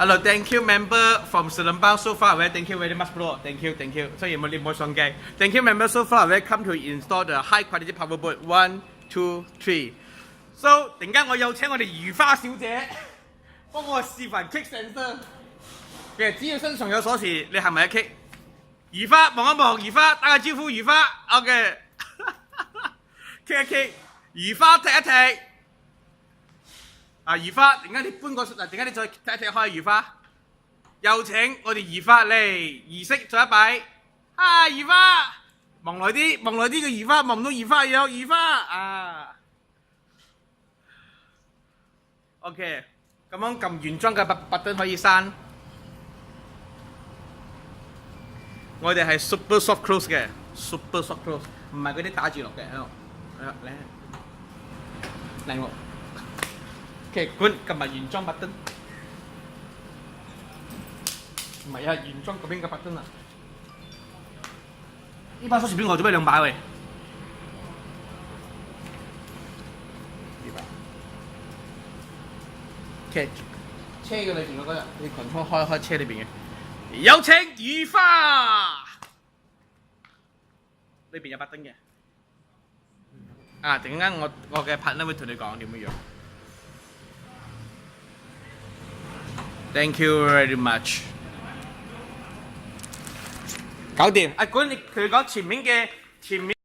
Hello, thank you member from Seremban so far away. Thank you very much, bro. Thank you, thank you. 所以冇你冇上機。Thank you member so far away. Come to install the high quality power board. 1, 2, 3. So 突然間我有請我哋如花小姐幫我示範 kick sensor。其實只要身上有鎖匙，你係咪一 kick？ 如花望一望，如花打個招呼，如花 OK。kick 一 kick， 如花踢一踢。啊，如花，點解你搬個？點解你再踢一踢開如花？有請我哋如花嚟儀式做一擺。啊，如花，望耐啲，望耐啲嘅如花，望唔到如花有如花啊。OK， 咁樣撳原裝嘅拔燈可以閂。我哋係 super soft close 嘅 ，super soft close， 唔係嗰啲打住落嘅喺度。嚟喎。OK， 管撳埋原裝拔燈。唔係啊，原裝嗰邊嘅拔燈啊。呢把鎖匙邊個做咩2把喂？OK， 車嘅裏邊嗰個，你kontrol開車裏邊嘅。有請如花，裏邊有拔燈嘅。啊，陣間我嘅 partner 會同你講點樣。Thank you very much。搞掂，啊，管你佢講前面。